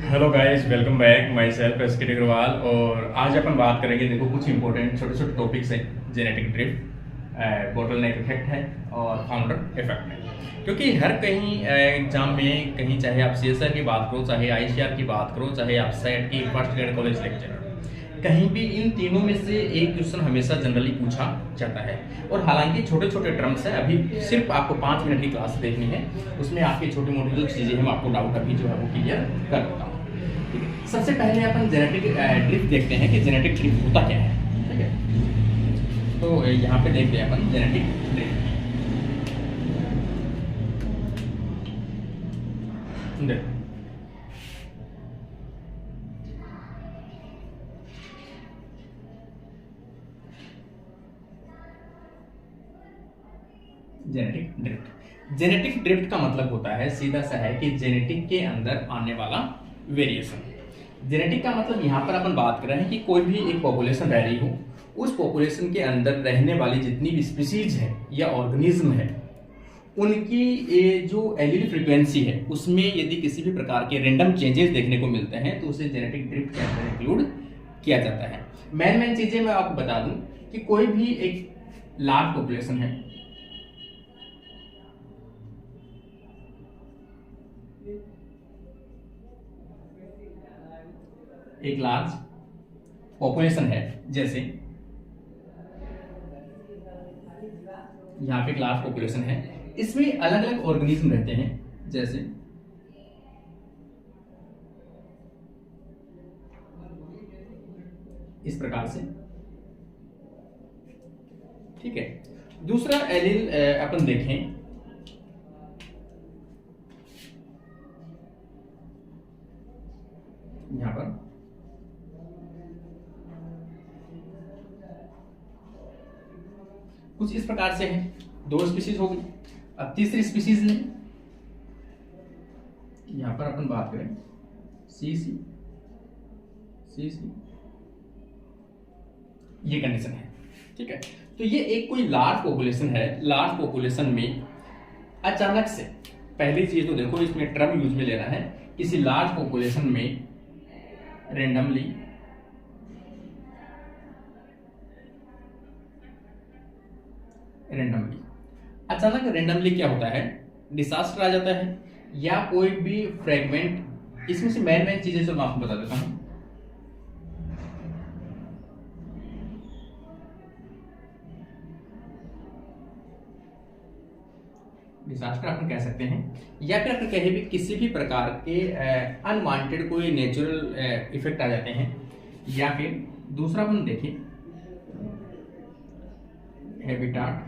Hello guys, welcome back. My self S के अग्रवाल। और आज अपन बात करेंगे, देखो कुछ इंपॉर्टेंट छोटे छोटे टॉपिक्स हैं। जेनेटिक ड्रिफ्ट, बोटल नेक इफेक्ट है और फाउंडर इफेक्ट है। क्योंकि हर कहीं एग्जाम में कहीं, चाहे आप सीएसआर की बात करो, चाहे आईसीआर की बात करो, चाहे आप सेट की फर्स्ट ग्रेड कॉलेज लेक्चर, कहीं भी इन तीनों में से एक क्वेश्चन हमेशा जनरली पूछा जाता है। और हालांकि छोटे छोटे टर्म्स है, अभी सिर्फ आपको 5 मिनट की क्लास देखनी है, उसमें आपकी छोटी मोटी जो चीज़ें हैं आपको डाउट अभी जो है वो क्लियर कर देता हूँ। ठीक है, सबसे पहले अपन जेनेटिक ड्रिफ्ट देखते हैं कि जेनेटिक ड्रिफ्ट होता क्या है। ठीक है, तो यहाँ पे देखते हैं अपन जेनेटिक ड्रिफ्ट। देखो जेनेटिक ड्रिफ्ट का मतलब होता है, सीधा सा है कि जेनेटिक के अंदर आने वाला वेरिएशन। जेनेटिक का मतलब यहाँ पर अपन बात कर रहे हैं कि कोई भी एक पॉपुलेशन रह रही हो, उस पॉपुलेशन के अंदर रहने वाली जितनी भी स्पीसीज है या ऑर्गेनिज्म है, उनकी ये जो एलील फ्रीक्वेंसी है उसमें यदि किसी भी प्रकार के रैंडम चेंजेस देखने को मिलते हैं तो उसे जेनेटिक ड्रिफ्ट के अंदर इंक्लूड किया जाता है। मेन चीजें मैं आपको बता दूं कि कोई भी एक लार्ज पॉपुलेशन है, एक लार्ज पॉपुलेशन है, जैसे यहाँ पे एक लार्ज पॉपुलेशन है, इसमें अलग अलग ऑर्गेनिज्म रहते हैं, जैसे इस प्रकार से। ठीक है, दूसरा एलील अपन देखें, यहां पर कुछ इस प्रकार से है, 2 स्पीसीज हो गई। अब तीसरी स्पीसीज लें, यहां पर अपन बात करें सी सी, ये कंडीशन है। ठीक है, तो ये एक कोई लार्ज पॉपुलेशन है, लार्ज पॉपुलेशन में अचानक से, पहली चीज तो देखो इसमें टर्म यूज में लेना है, किसी लार्ज पॉपुलेशन में रेंडमली अचानक रेंडमली क्या होता है, डिसास्टर आ जाता है, या कोई भी फ्रेगमेंट। इसमें से मेन चीजें जो मैं आपको बता देता हूं। डिसास्टर अपन कह सकते हैं, या फिर अपन कहीं भी किसी भी प्रकार के अनवांटेड कोई नेचुरल इफेक्ट आ जाते हैं, या फिर दूसरा अपन देखें हैबिटाट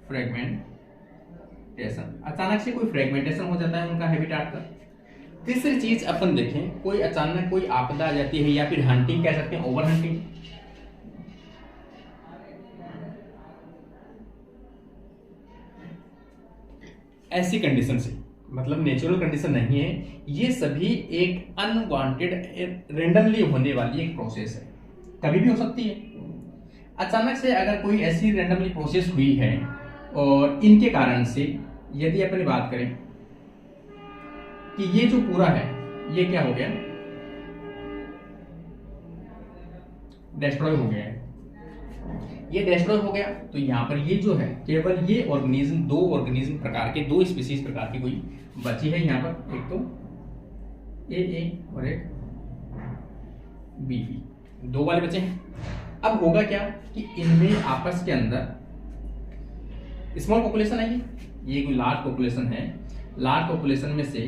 फ्रेगमेंटेशन, अचानक से कोई फ्रेगमेंटेशन हो जाता है उनका हैबिटाट का। तीसरी चीज अपन देखें, कोई अचानक कोई आपदा आ जाती है, या फिर हंटिंग कह सकते हैं, ओवर हंटिंग। ऐसी कंडीशन से, मतलब नेचुरल कंडीशन नहीं है, ये सभी एक अनवांटेड रेंडमली होने वाली एक प्रोसेस है, कभी भी हो सकती है। अचानक से अगर कोई ऐसी रेंडमली प्रोसेस हुई है और इनके कारण से यदि अपनी बात करें कि ये जो पूरा है ये क्या हो गया, डिस्ट्रॉय हो गया है, ये डिस्ट्रॉय हो गया, तो यहां पर ये जो है केवल ये ऑर्गेनिज्म, 2 ऑर्गेनिज्म प्रकार के, 2 स्पीसीज प्रकार की कोई बची है यहां पर, एक तो ए और एक बी, 2 वाले बचे हैं। अब होगा क्या कि इनमें आपस के अंदर स्मॉल पॉपुलेशन है, ये कोई लार्ज पॉपुलेशन है, लार्ज पॉपुलेशन में से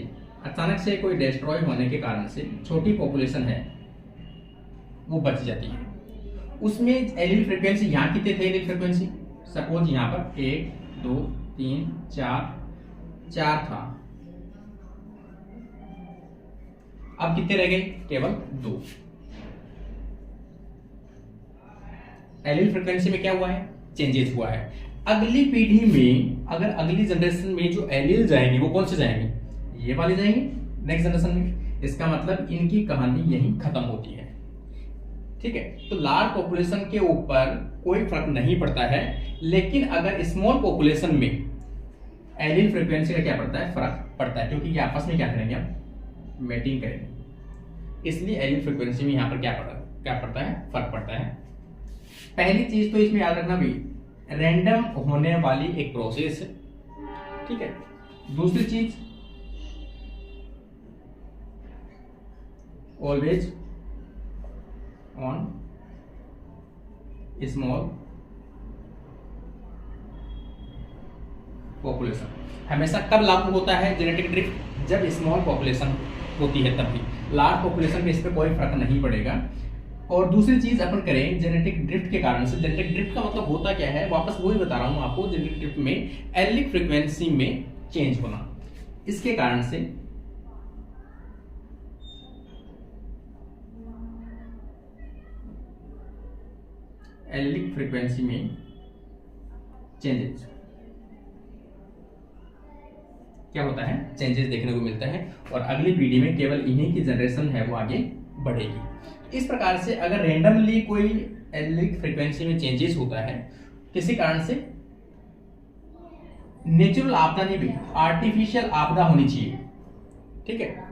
अचानक से कोई डिस्ट्रॉय होने के कारण से छोटी पॉपुलेशन है वो बच जाती है। उसमें एलील फ्रीक्वेंसी यहाँ कितने थे, एलील फ्रीक्वेंसी सपोज यहाँ पर 1 2 3 4 था, अब कितने रह गए, केवल 2। एलील फ्रीक्वेंसी में क्या हुआ है, चेंजेस हुआ है। अगली पीढ़ी में, अगर अगली जनरेशन में जो एलील जाएंगे वो कौन से जाएंगे, ये वाले जाएंगे नेक्स्ट जनरेशन में। इसका मतलब इनकी कहानी यहीं खत्म होती है। ठीक है, तो लार्ज पॉपुलेशन के ऊपर कोई फर्क नहीं पड़ता है, लेकिन अगर स्मॉल पॉपुलेशन में एलील फ्रीक्वेंसी का क्या पड़ता है, फर्क पड़ता है, क्योंकि ये आपस में क्या करेंगे, अब मैटिंग करेंगे, इसलिए एलिल फ्रीक्वेंसी में यहाँ पर क्या पड़ता है, फर्क पड़ता है। पहली चीज तो इसमें याद रखना भी, रैंडम होने वाली एक प्रोसेस है, ठीक है। दूसरी चीज, ऑलवेज ऑन स्मॉल पॉपुलेशन, हमेशा कब लागू होता है जेनेटिक ड्रिफ्ट, जब स्मॉल पॉपुलेशन होती है तभी, लार्ज पॉपुलेशन में इस पर कोई फर्क नहीं पड़ेगा। और दूसरी चीज अपन करें जेनेटिक ड्रिफ्ट के कारण से, जेनेटिक ड्रिफ्ट का मतलब होता क्या है, वापस वही बता रहा हूं आपको, जेनेटिक ड्रिफ्ट में एलिक फ्रीक्वेंसी में चेंज होना, इसके कारण से एलिक फ्रीक्वेंसी में चेंजेस क्या होता है, चेंजेस देखने को मिलता है, और अगली पीढ़ी में केवल इन्हीं की जनरेशन है वो आगे बढ़ेगी। इस प्रकार से अगर रेंडमली कोई एलिक फ्रीक्वेंसी में चेंजेस होता है किसी कारण से, नेचुरल आपदा नहीं भी, आर्टिफिशियल आपदा होनी चाहिए, ठीक है।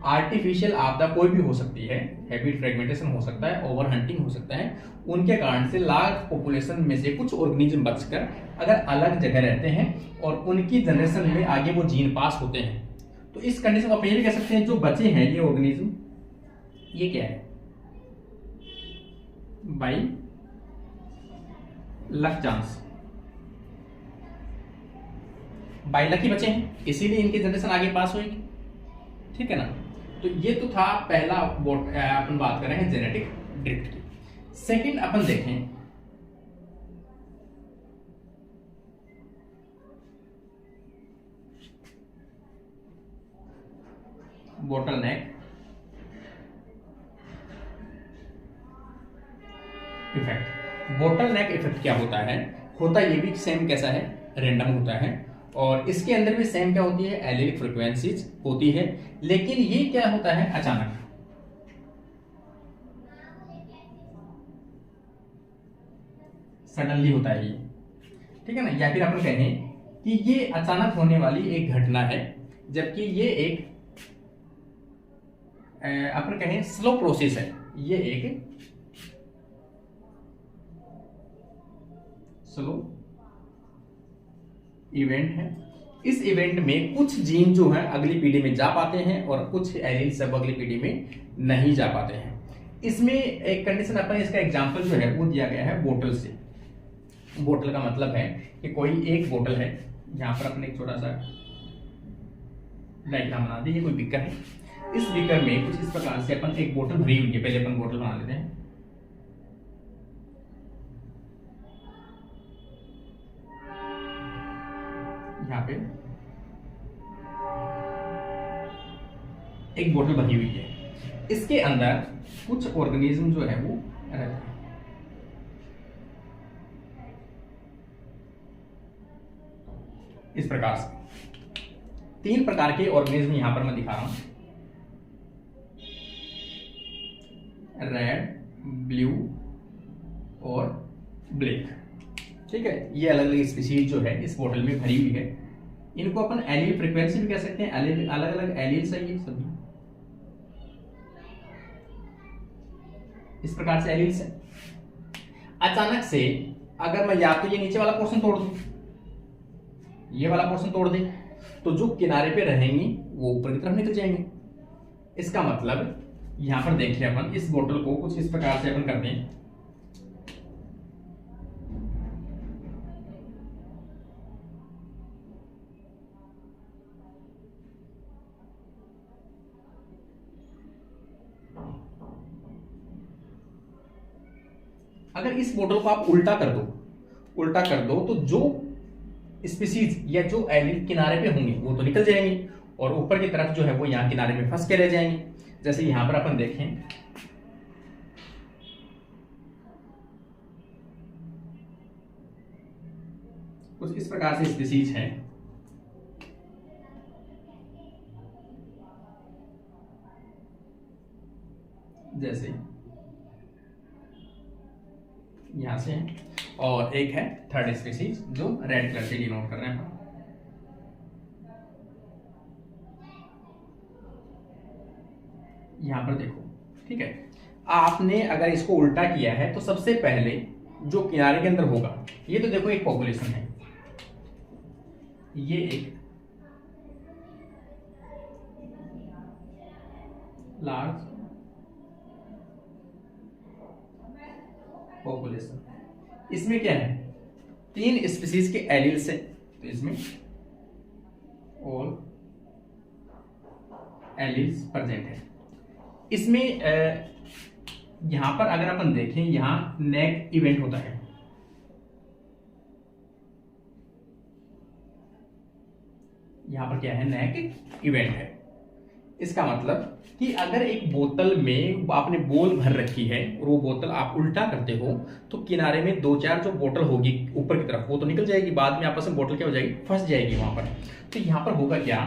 आर्टिफिशियल आपदा कोई भी हो सकती है, हैबिट फ्रेगमेंटेशन हो सकता है, ओवर हंटिंग हो सकता है, उनके कारण से लार्ज पॉपुलेशन में से कुछ ऑर्गेनिज्म बचकर अगर अलग जगह रहते हैं और उनकी जनरेशन में आगे वो जीन पास होते हैं, तो इस कंडीशन को आप ये भी कह सकते हैं जो बचे हैं ये ऑर्गेनिज्म, ये क्या है, by luck chance, by luck ही बचे हैं, इसीलिए इनकी जनरेशन आगे पास होगी, ठीक है ना। तो ये तो था पहला, अपन बात कर रहे हैं जेनेटिक ड्रिफ्ट की। सेकंड अपन देखें बोटलनेक इफेक्ट। बोटलनेक इफेक्ट क्या होता है, होता ये भी सेम कैसा है, रैंडम होता है, और इसके अंदर भी सेम क्या होती है, एलिलिक फ्रीक्वेंसीज होती है, लेकिन ये क्या होता है, अचानक सडनली होता है ये, ठीक है ना। या फिर अपन कहें कि ये अचानक होने वाली एक घटना है, जबकि ये एक अपन कहें स्लो प्रोसेस है, ये एक स्लो इवेंट है। इस इवेंट में कुछ जीन जो है अगली पीढ़ी में जा पाते हैं और कुछ एलील सब अगली पीढ़ी में नहीं जा पाते हैं। इसमें एक कंडीशन अपन, इसका एग्जांपल जो है वो दिया गया है बोतल से। बोतल का मतलब है कि कोई एक बोतल है, यहाँ पर अपने एक छोटा सा डायग्राम बना दी, ये कोई बीकर है, इस बीकर में कुछ इस प्रकार से अपन एक बोतल भरी हुई है, पहले अपन बोतल बना लेते हैं, यहाँ पे एक बोतल भरी हुई है, इसके अंदर कुछ ऑर्गेनिज्म जो है वो रहते हैं। इस प्रकार से 3 प्रकार के ऑर्गेनिज्म यहां पर मैं दिखा रहा हूं, रेड, ब्लू और ब्लैक, ठीक है। ये अलग अलग स्पीशीज जो है इस बोतल में भरी हुई है, इनको अपन एलील फ्रीक्वेंसी भी कह सकते हैं, अलग अलग एलील्स है ये सभी, इस प्रकार से एलील्स है। अचानक से अगर मैं या तो ये नीचे वाला पोर्शन तोड़ दूं, ये वाला पोर्शन तोड़ दे, तो जो किनारे पे रहेंगी वो ऊपर की तरफ निकल जाएंगे। इसका मतलब यहां पर देखिए अपन इस बोतल को कुछ इस प्रकार से अपन करते हैं, अगर इस बोतल को आप उल्टा कर दो तो जो स्पीसीज या जो एलील किनारे पे होंगे वो तो निकल जाएंगे और ऊपर की तरफ जो है वो यहाँ किनारे में फंस के रह जाएंगे। जैसे यहां पर अपन देखें, कुछ इस प्रकार से स्पीसीज है, जैसे यहां से है, और एक है थर्ड स्पीसीज जो रेड कलर से डिनोट कर रहे हैं। यहाँ पर देखो, ठीक है। आपने अगर इसको उल्टा किया है तो सबसे पहले जो किनारे के अंदर होगा, ये तो देखो एक पॉपुलेशन है, ये एक लार्ज पॉपुलेशन, इसमें क्या है, 3 स्पीसीज के एलिल्स है, तो इसमें ऑल एलिल्स प्रेजेंट है। इसमें यहां पर अगर अपन देखें, यहां नेक इवेंट होता है, यहां पर क्या है, नेक इवेंट है। इसका मतलब कि अगर एक बोतल में आपने बोल भर रखी है और वो बोतल आप उल्टा करते हो तो किनारे में 2-4 जो बोतल होगी ऊपर की तरफ वो तो निकल जाएगी, बाद में आपस में बोतल क्या हो जाएगी, फंस जाएगी वहां पर। तो यहाँ पर होगा क्या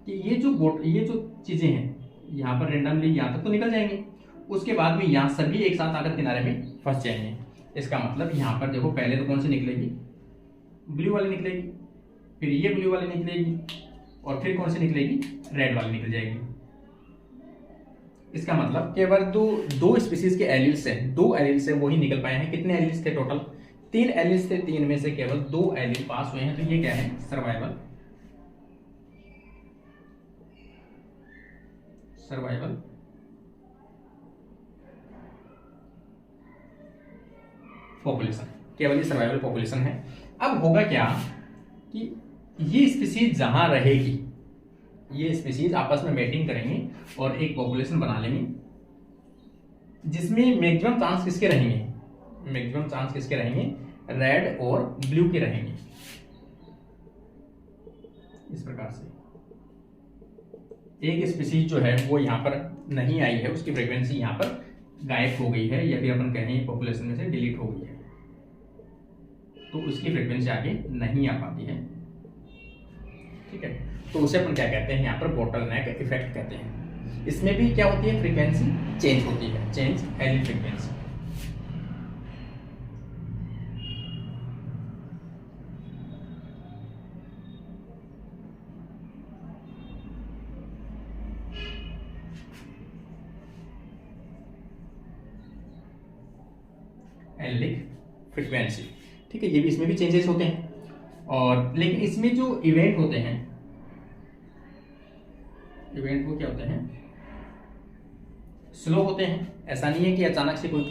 कि ये जो चीजें हैं यहाँ पर रेंडमली यहाँ तक तो निकल जाएंगे, उसके बाद में यहाँ सभी एक साथ आकर किनारे में फंस जाएंगे। इसका मतलब यहाँ पर देखो, पहले तो कौन सी निकलेगी, ब्लू वाली निकलेगी, फिर ये ब्लू वाली निकलेगी, और फिर कौन सी निकलेगी, रेड वाली निकल जाएगी। इसका मतलब केवल दो स्पीसीज के एलिल्स हैं, 2 एलिल्स हैं वही निकल पाए हैं। कितने एलिल्स थे टोटल, 3 एलिल्स थे, 3 में से केवल 2 एलिल पास हुए हैं। तो ये क्या है, सर्वाइवल पॉपुलेशन, केवल ये सर्वाइवल पॉपुलेशन है। अब होगा क्या कि ये स्पीसीज जहां रहेगी, ये स्पीसीज आपस में मेटिंग करेंगे और एक पॉपुलेशन बना लेंगे, जिसमें मैक्सिमम चांस किसके रहेंगे, मैक्सिमम चांस किसके रहेंगे, रेड और ब्लू के रहेंगे। इस प्रकार से एक स्पीसीज जो है वो यहाँ पर नहीं आई है, उसकी फ्रीक्वेंसी यहाँ पर गायब हो गई है, या फिर अपन कहें पॉपुलेशन में से डिलीट हो गई है, तो उसकी फ्रीक्वेंसी आगे नहीं आ पाती है, ठीक है। तो उसे अपन क्या कहते हैं, यहाँ पर बोटलनेक इफेक्ट कहते हैं। इसमें भी क्या होती है, फ्रीक्वेंसी चेंज होती है, change allele frequency. Allelic frequency, ठीक है। ये भी, इसमें भी चेंजेस होते हैं, और लेकिन इसमें जो इवेंट होते हैं, इवेंट वो क्या होते हैं, स्लो होते हैं। ऐसा नहीं है कि अचानक से कोई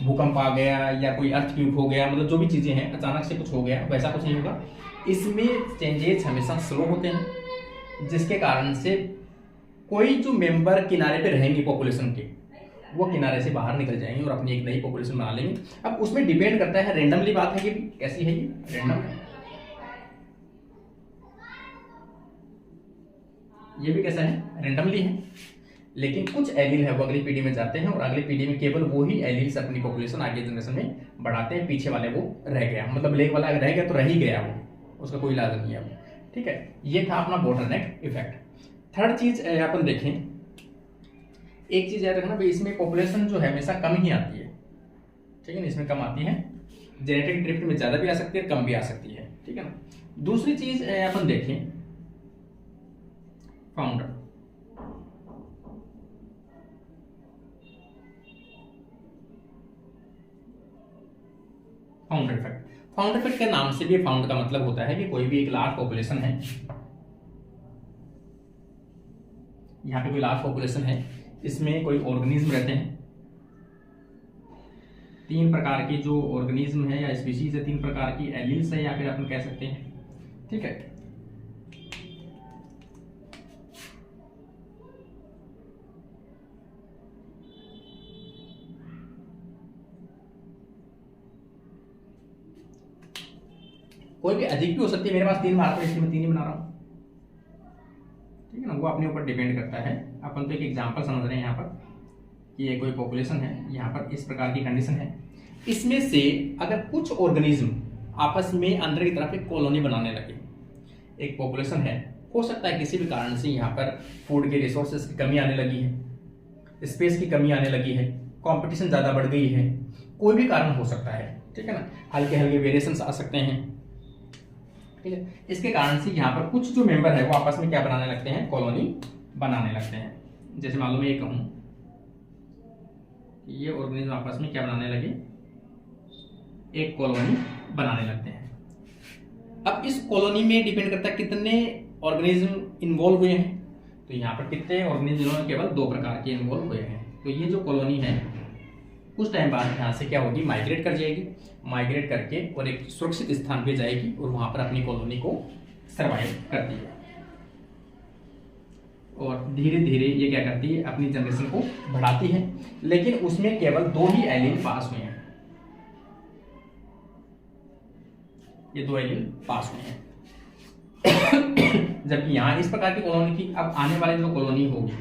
भूकंप आ गया या कोई अर्थक्वेक हो गया, मतलब जो भी चीजें हैं अचानक से कुछ हो गया, वैसा कुछ नहीं होगा। इसमें चेंजेस हमेशा स्लो होते हैं, जिसके कारण से कोई जो मेंबर किनारे पे रहेंगे पॉपुलेशन के, वो किनारे से बाहर निकल जाएंगे और अपनी एक नई पॉपुलेशन बना लेंगे। अब उसमें डिपेंड करता है, रेंडमली बात है कि कैसी है, ये रेंडम है, ये भी कैसा है, रेंडमली है। लेकिन कुछ एलिल है वो अगली पीढ़ी में जाते हैं, और अगली पीढ़ी में केवल वो ही एलिल्स अपनी पॉपुलेशन आगे जनरेशन में बढ़ाते हैं, पीछे वाले वो रह गया, मतलब लेग वाला अगर रह गया तो रह ही गया, वो उसका कोई इलाज नहीं है वो, ठीक है। ये था अपना बोटलनेक इफेक्ट। थर्ड चीज अपन देखें, एक चीज याद रखना भाई, इसमें पॉपुलेशन जो है हमेशा कम ही आती है, ठीक है ना, इसमें कम आती है। जेनेटिक ड्रिफ्ट में ज्यादा भी आ सकती है, कम भी आ सकती है, ठीक है ना। दूसरी चीज अपन देखें, founder, founder effect. Founder effect के नाम से भी फाउंड का मतलब होता है कि कोई भी एक लार्ज पॉपुलेशन है, यहाँ पे कोई लार्ज पॉपुलेशन है, इसमें कोई ऑर्गेनिज्म रहते हैं, 3 प्रकार के जो ऑर्गेनिज्म है या स्पीशीज है, 3 प्रकार की एलिल्स है, या फिर अपन कह सकते हैं, ठीक है। कोई भी अधिक भी हो सकती है, मेरे पास 3 मार्क है इसलिए मैं 3 ही बना रहा हूं, ठीक है ना, वो अपने ऊपर डिपेंड करता है। अपन तो एक एग्जांपल समझ रहे हैं यहाँ पर कि ये कोई पॉपुलेशन है, यहाँ पर इस प्रकार की कंडीशन है, इसमें से अगर कुछ ऑर्गेनिज्म आपस में अंदर की तरफ एक कॉलोनी बनाने लगे, एक पॉपुलेशन है, हो सकता है किसी भी कारण से यहाँ पर फूड के रिसोर्सेज की कमी आने लगी है, स्पेस की कमी आने लगी है, कंपटीशन ज़्यादा बढ़ गई है, कोई भी कारण हो सकता है, ठीक है ना, हल्के हल्के वेरिएशंस आ सकते हैं, ठीक है। इसके कारण से यहाँ पर कुछ जो मेंबर है वो आपस में क्या बनाने लगते हैं, कॉलोनी बनाने लगते हैं। जैसे मान लो मैं ये कहूँ कि ये ऑर्गेनिज्म आपस में क्या बनाने लगे, एक कॉलोनी बनाने लगते हैं। अब इस कॉलोनी में डिपेंड करता है कितने ऑर्गेनिज्म इन्वॉल्व हुए हैं। तो यहाँ पर कितने ऑर्गेनिज्म केवल 2 प्रकार के इन्वॉल्व हुए हैं। तो ये जो कॉलोनी है कुछ टाइम बाद यहाँ से क्या होगी, माइग्रेट कर जाएगी, माइग्रेट करके और एक सुरक्षित स्थान पे जाएगी और वहां पर अपनी कॉलोनी को सर्वाइव करती है। और धीरे धीरे ये क्या करती है, अपनी जनरेशन को बढ़ाती है। लेकिन उसमें केवल 2 ही एलील पास हुए हैं, ये 2 एलील पास हुए हैं। जबकि यहाँ इस प्रकार की कॉलोनी थी, अब आने वाली जो कॉलोनी होगी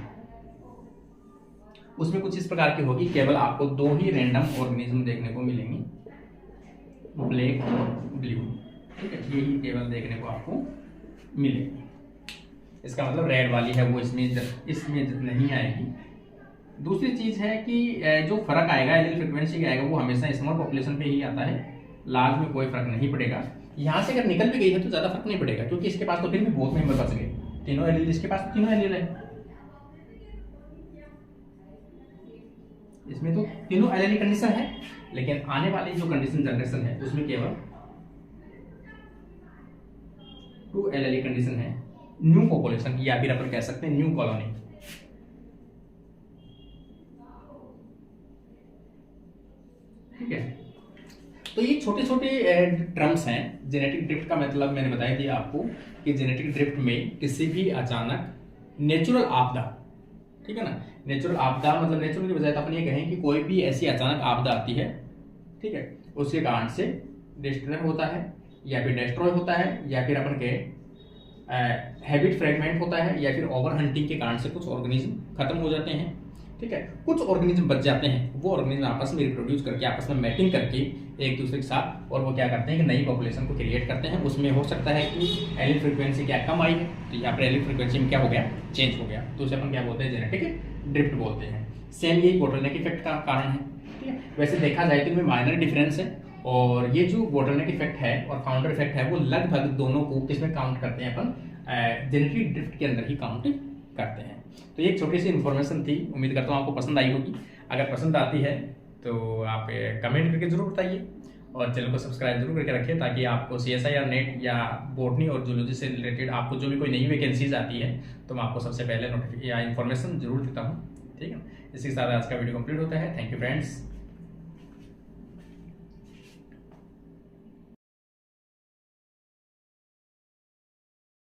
उसमें कुछ इस प्रकार की होगी, केवल आपको 2 ही रैंडम ऑर्गेनिज्म देखने को मिलेंगे, ब्लैक और ब्लू। ठीक है, यही केवल देखने को आपको मिलेगी। इसका मतलब रेड वाली है वो इसमें नहीं आएगी। दूसरी चीज है कि जो फर्क आएगा एलील फ्रीक्वेंसी का आएगा वो हमेशा स्मॉल पॉपुलेशन पे ही आता है, लार्ज में कोई फर्क नहीं पड़ेगा। यहाँ से अगर निकल भी गई है तो ज्यादा फर्क नहीं पड़ेगा, क्योंकि इसके पास तो फिर भी बहुत मेंबर बच गए, तीनों एलील, इसके पास तीनों एलील है, इसमें तो तीनों एलील कंडीशन है। लेकिन आने वाली जो कंडीशन जनरेशन है उसमें केवल 2 एलील कंडीशन है, न्यू पॉपुलेशन या फिर अपन कह सकते हैं न्यू कॉलोनी। ठीक है, तो ये छोटे छोटे टर्म्स हैं। जेनेटिक ड्रिफ्ट का मतलब मैंने बताया दिया आपको कि जेनेटिक ड्रिफ्ट में किसी भी अचानक नेचुरल आपदा, ठीक है ना, नेचुरल आपदा मतलब नेचुरल की बजाय तो अपन ये कहें कि कोई भी ऐसी अचानक आपदा आती है, ठीक है, उसके कारण से डिस्ट्रॉय होता है या फिर डिस्ट्रॉय होता है या फिर अपन कहें हैबिट फ्रेगमेंट होता है या फिर ओवर हंटिंग के कारण से कुछ ऑर्गेनिज्म खत्म हो जाते हैं। ठीक है, कुछ ऑर्गेनिज्म बच जाते हैं, वो ऑर्गेनिज्म आपस में रिप्रोड्यूस करके आपस में मैटिंग करके एक दूसरे के साथ, और वो क्या करते हैं कि नई पॉपुलेशन को क्रिएट करते हैं। उसमें हो सकता है कि एलील फ्रीक्वेंसी क्या कम आई है, तो यहाँ पर एलील फ्रीक्वेंसी में क्या हो गया, चेंज हो गया, तो उसे अपन क्या बोलते हैं, जेनेटिक ड्रिफ्ट बोलते हैं। सेम यही बोटलनेक इफेक्ट का कारण है। ठीक है, वैसे देखा जाए तो इनमें माइनर डिफरेंस है, और ये जो बोटलनेक इफेक्ट है और फाउंडर इफेक्ट है वो लगभग दोनों को किसमें काउंट करते हैं, अपन जेनेटिक ड्रिफ्ट के अंदर ही काउंट करते हैं। तो ये एक छोटी सी इन्फॉर्मेशन थी, उम्मीद करता हूँ आपको पसंद आई होगी। अगर पसंद आती है तो आप कमेंट करके जरूर बताइए और चैनल को सब्सक्राइब जरूर करके रखिए, ताकि आपको CSIR नेट या बॉटनी और जूलॉजी से रिलेटेड आपको जो भी कोई नई वैकेंसीज आती है तो मैं आपको सबसे पहले नोटिफिकेशन या इन्फॉर्मेशन जरूर देता हूँ। ठीक है, इसी के साथ आज का वीडियो कंप्लीट होता है। Thank you friends.